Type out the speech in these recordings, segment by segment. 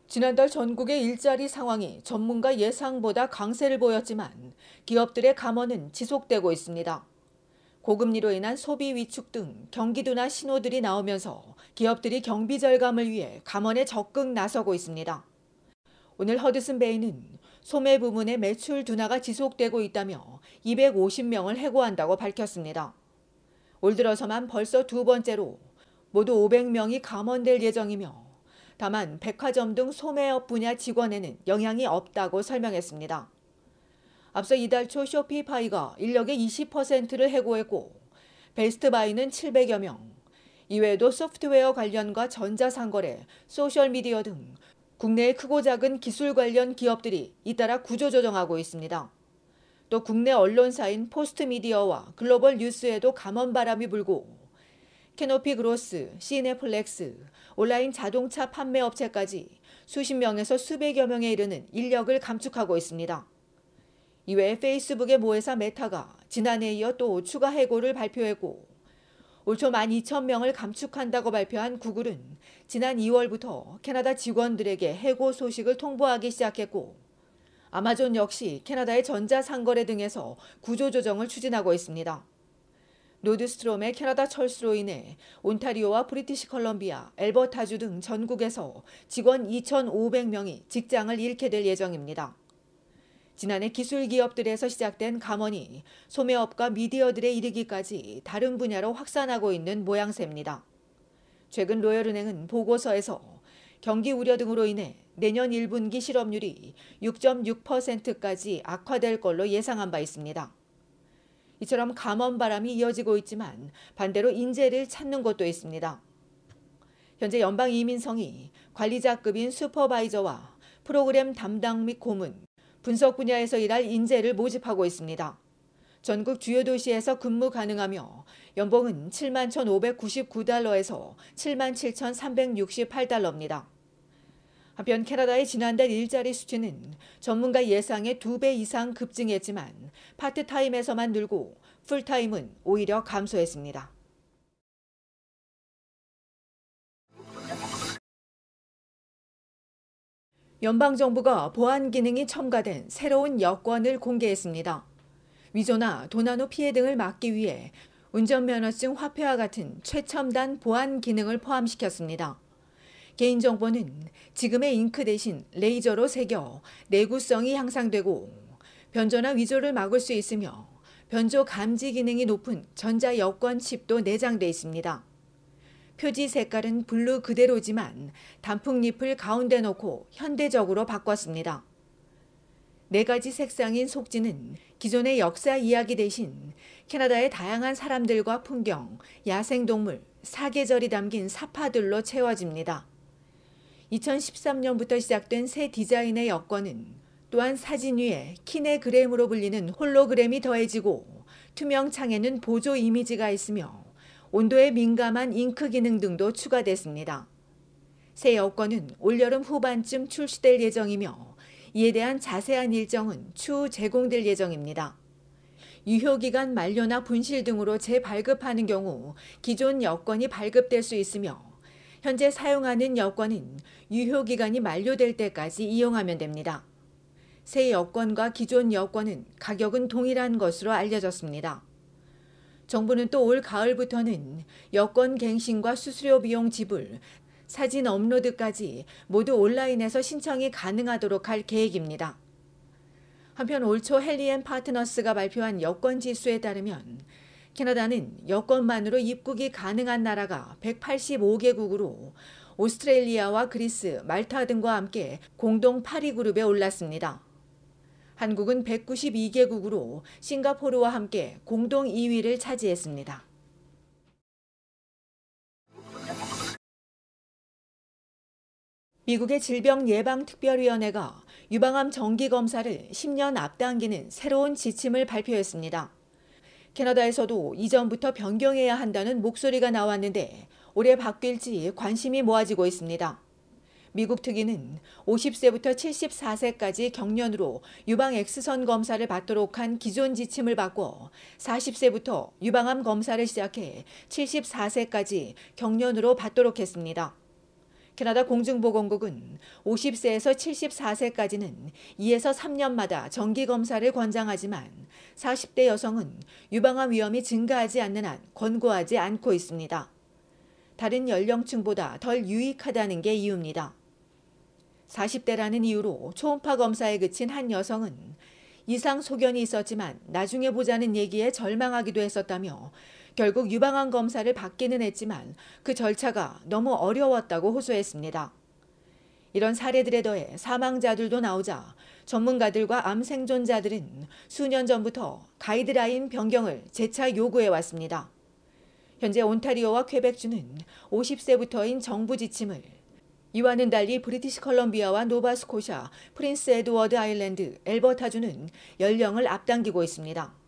지난달 전국의 일자리 상황이 전문가 예상보다 강세를 보였지만 기업들의 감원은 지속되고 있습니다. 고금리로 인한 소비 위축 등 경기 둔화 신호들이 나오면서 기업들이 경비 절감을 위해 감원에 적극 나서고 있습니다. 오늘 허드슨 베이는 소매 부문의 매출 둔화가 지속되고 있다며 250명을 해고한다고 밝혔습니다. 올 들어서만 벌써 두 번째로 모두 500명이 감원될 예정이며 다만 백화점 등 소매업 분야 직원에는 영향이 없다고 설명했습니다. 앞서 이달 초 쇼피파이가 인력의 20%를 해고했고 베스트바이는 700여 명, 이외에도 소프트웨어 관련과 전자상거래, 소셜미디어 등 국내의 크고 작은 기술 관련 기업들이 잇따라 구조조정하고 있습니다. 또 국내 언론사인 포스트미디어와 글로벌 뉴스에도 감원 바람이 불고 캐노피 그로스, 시네플렉스, 온라인 자동차 판매 업체까지 수십 명에서 수백여 명에 이르는 인력을 감축하고 있습니다. 이외에 페이스북의 모회사 메타가 지난해에 이어 또 추가 해고를 발표했고 올 초 12,000명을 감축한다고 발표한 구글은 지난 2월부터 캐나다 직원들에게 해고 소식을 통보하기 시작했고 아마존 역시 캐나다의 전자상거래 등에서 구조조정을 추진하고 있습니다. 노드스트롬의 캐나다 철수로 인해 온타리오와 브리티시 컬럼비아, 엘버타주 등 전국에서 직원 2,500명이 직장을 잃게 될 예정입니다. 지난해 기술 기업들에서 시작된 감원이 소매업과 미디어들에 이르기까지 다른 분야로 확산하고 있는 모양새입니다. 최근 로열은행은 보고서에서 경기 우려 등으로 인해 내년 1분기 실업률이 6.6%까지 악화될 걸로 예상한 바 있습니다. 이처럼 감원 바람이 이어지고 있지만 반대로 인재를 찾는 곳도 있습니다. 현재 연방이민성이 관리자급인 슈퍼바이저와 프로그램 담당 및 고문, 분석 분야에서 일할 인재를 모집하고 있습니다. 전국 주요 도시에서 근무 가능하며 연봉은 71,599달러에서 77,368달러입니다. 한편 캐나다의 지난달 일자리 수치는 전문가 예상의 2배 이상 급증했지만 파트타임에서만 늘고 풀타임은 오히려 감소했습니다. 연방정부가 보안 기능이 첨가된 새로운 여권을 공개했습니다. 위조나 도난후 피해 등을 막기 위해 운전면허증 화폐와 같은 최첨단 보안 기능을 포함시켰습니다. 개인정보는 지금의 잉크 대신 레이저로 새겨 내구성이 향상되고 변조나 위조를 막을 수 있으며 변조 감지 기능이 높은 전자여권 칩도 내장돼 있습니다. 표지 색깔은 블루 그대로지만 단풍잎을 가운데 놓고 현대적으로 바꿨습니다. 4가지 색상인 속지는 기존의 역사 이야기 대신 캐나다의 다양한 사람들과 풍경, 야생동물, 사계절이 담긴 사파들로 채워집니다. 2013년부터 시작된 새 디자인의 여권은 또한 사진 위에 키네그램으로 불리는 홀로그램이 더해지고 투명 창에는 보조 이미지가 있으며 온도에 민감한 잉크 기능 등도 추가됐습니다. 새 여권은 올여름 후반쯤 출시될 예정이며 이에 대한 자세한 일정은 추후 제공될 예정입니다. 유효기간 만료나 분실 등으로 재발급하는 경우 기존 여권이 발급될 수 있으며 현재 사용하는 여권은 유효기간이 만료될 때까지 이용하면 됩니다. 새 여권과 기존 여권은 가격은 동일한 것으로 알려졌습니다. 정부는 또 올 가을부터는 여권 갱신과 수수료 비용 지불, 사진 업로드까지 모두 온라인에서 신청이 가능하도록 할 계획입니다. 한편 올 초 헨리앤파트너스가 발표한 여권 지수에 따르면 캐나다는 여권만으로 입국이 가능한 나라가 185개국으로 오스트레일리아와 그리스, 말타 등과 함께 공동 8위 그룹에 올랐습니다. 한국은 192개국으로 싱가포르와 함께 공동 2위를 차지했습니다. 미국의 질병예방특별위원회가 유방암 정기검사를 10년 앞당기는 새로운 지침을 발표했습니다. 캐나다에서도 이전부터 변경해야 한다는 목소리가 나왔는데 올해 바뀔지 관심이 모아지고 있습니다. 미국 특위는 50세부터 74세까지 경련으로 유방 X선 검사를 받도록 한 기존 지침을 바꿔 40세부터 유방암 검사를 시작해 74세까지 경련으로 받도록 했습니다. 캐나다 공중보건국은 50세에서 74세까지는 2에서 3년마다 정기검사를 권장하지만 40대 여성은 유방암 위험이 증가하지 않는 한 권고하지 않고 있습니다. 다른 연령층보다 덜 유익하다는 게 이유입니다. 40대라는 이유로 초음파 검사에 그친 한 여성은 이상 소견이 있었지만 나중에 보자는 얘기에 절망하기도 했었다며 결국 유방암 검사를 받기는 했지만 그 절차가 너무 어려웠다고 호소했습니다. 이런 사례들에 더해 사망자들도 나오자 전문가들과 암 생존자들은 수년 전부터 가이드라인 변경을 재차 요구해 왔습니다. 현재 온타리오와 퀘벡주는 50세부터인 정부 지침을, 이와는 달리 브리티시 컬럼비아와 노바스코샤, 프린스 에드워드 아일랜드, 엘버타주는 연령을 앞당기고 있습니다.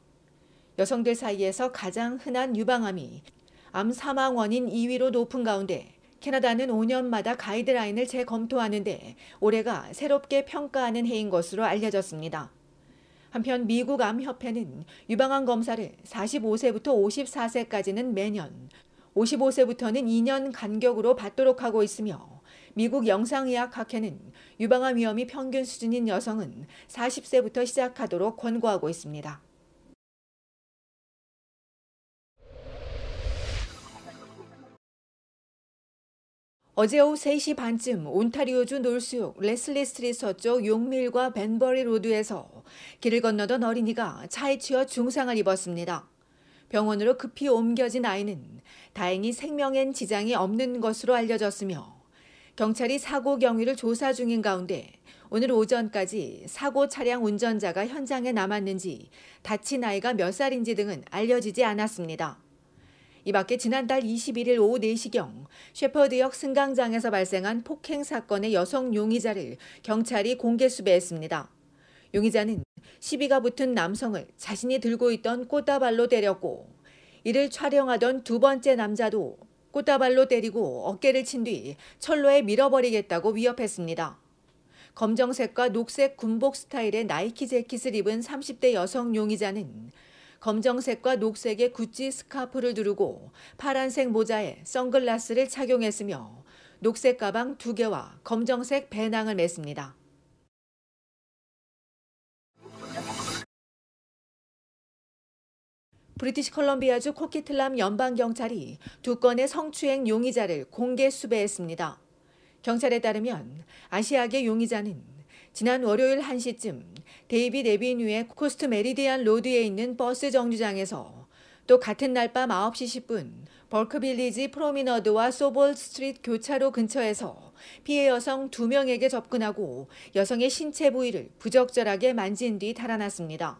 여성들 사이에서 가장 흔한 유방암이 암 사망 원인 2위로 높은 가운데 캐나다는 5년마다 가이드라인을 재검토하는데 올해가 새롭게 평가하는 해인 것으로 알려졌습니다. 한편 미국 암협회는 유방암 검사를 45세부터 54세까지는 매년, 55세부터는 2년 간격으로 받도록 하고 있으며 미국 영상의학학회는 유방암 위험이 평균 수준인 여성은 40세부터 시작하도록 권고하고 있습니다. 어제 오후 3시 반쯤 온타리오주 놀수역 레슬리 스트리트 서쪽 용밀과 벤버리 로드에서 길을 건너던 어린이가 차에 치여 중상을 입었습니다. 병원으로 급히 옮겨진 아이는 다행히 생명엔 지장이 없는 것으로 알려졌으며 경찰이 사고 경위를 조사 중인 가운데 오늘 오전까지 사고 차량 운전자가 현장에 남았는지 다친 아이가 몇 살인지 등은 알려지지 않았습니다. 이 밖에 지난달 21일 오후 4시경 셰퍼드역 승강장에서 발생한 폭행 사건의 여성 용의자를 경찰이 공개 수배했습니다. 용의자는 시비가 붙은 남성을 자신이 들고 있던 꽃다발로 때렸고 이를 촬영하던 두 번째 남자도 꽃다발로 때리고 어깨를 친 뒤 철로에 밀어버리겠다고 위협했습니다. 검정색과 녹색 군복 스타일의 나이키 재킷을 입은 30대 여성 용의자는 검정색과 녹색의 구찌 스카프를 두르고 파란색 모자에 선글라스를 착용했으며 녹색 가방 2개와 검정색 배낭을 맸습니다. 브리티시 컬럼비아주 코키틀람 연방경찰이 2건의 성추행 용의자를 공개 수배했습니다. 경찰에 따르면 아시아계 용의자는 지난 월요일 1시쯤 데이빗 에비뉴의 코스트 메리디안 로드에 있는 버스 정류장에서 또 같은 날 밤 9시 10분 벌크빌리지 프로미너드와 소볼 스트리트 교차로 근처에서 피해 여성 2명에게 접근하고 여성의 신체 부위를 부적절하게 만진 뒤 달아났습니다.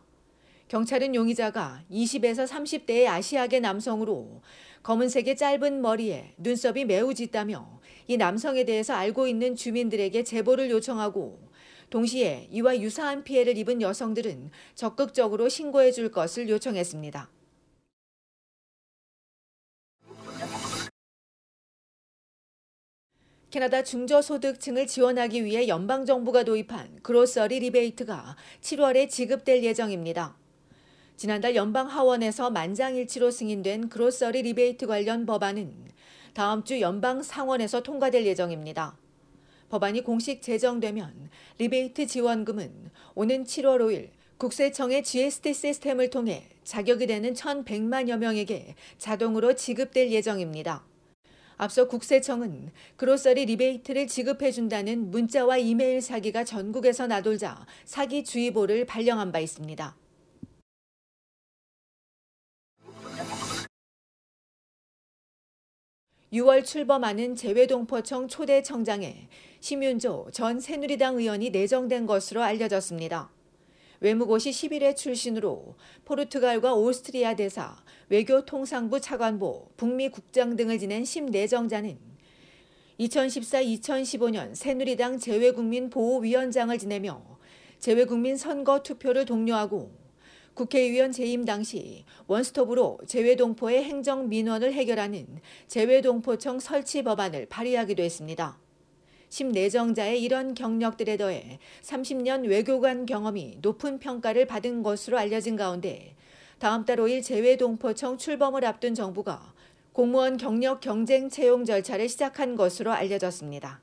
경찰은 용의자가 20에서 30대의 아시아계 남성으로 검은색의 짧은 머리에 눈썹이 매우 짙다며 이 남성에 대해서 알고 있는 주민들에게 제보를 요청하고 동시에 이와 유사한 피해를 입은 여성들은 적극적으로 신고해 줄 것을 요청했습니다. 캐나다 중저소득층을 지원하기 위해 연방정부가 도입한 그로서리 리베이트가 7월에 지급될 예정입니다. 지난달 연방하원에서 만장일치로 승인된 그로서리 리베이트 관련 법안은 다음 주 연방 상원에서 통과될 예정입니다. 법안이 공식 제정되면 리베이트 지원금은 오는 7월 5일 국세청의 GST 시스템을 통해 자격이 되는 1,100만여 명에게 자동으로 지급될 예정입니다. 앞서 국세청은 그로서리 리베이트를 지급해준다는 문자와 이메일 사기가 전국에서 나돌자 사기 주의보를 발령한 바 있습니다. (6월) 출범하는 재외동포청 초대 청장에 심윤조 전 새누리당 의원이 내정된 것으로 알려졌습니다. 외무고시 11회 출신으로 포르투갈과 오스트리아 대사, 외교통상부 차관보, 북미 국장 등을 지낸 심 내정자는 2014-2015년 새누리당 재외국민보호위원장을 지내며 재외국민 선거 투표를 독려하고 국회의원 재임 당시 원스톱으로 재외동포의 행정민원을 해결하는 재외동포청 설치 법안을 발의하기도 했습니다. 심 내정자의 이런 경력들에 더해 30년 외교관 경험이 높은 평가를 받은 것으로 알려진 가운데 다음 달 5일 재외동포청 출범을 앞둔 정부가 공무원 경력 경쟁 채용 절차를 시작한 것으로 알려졌습니다.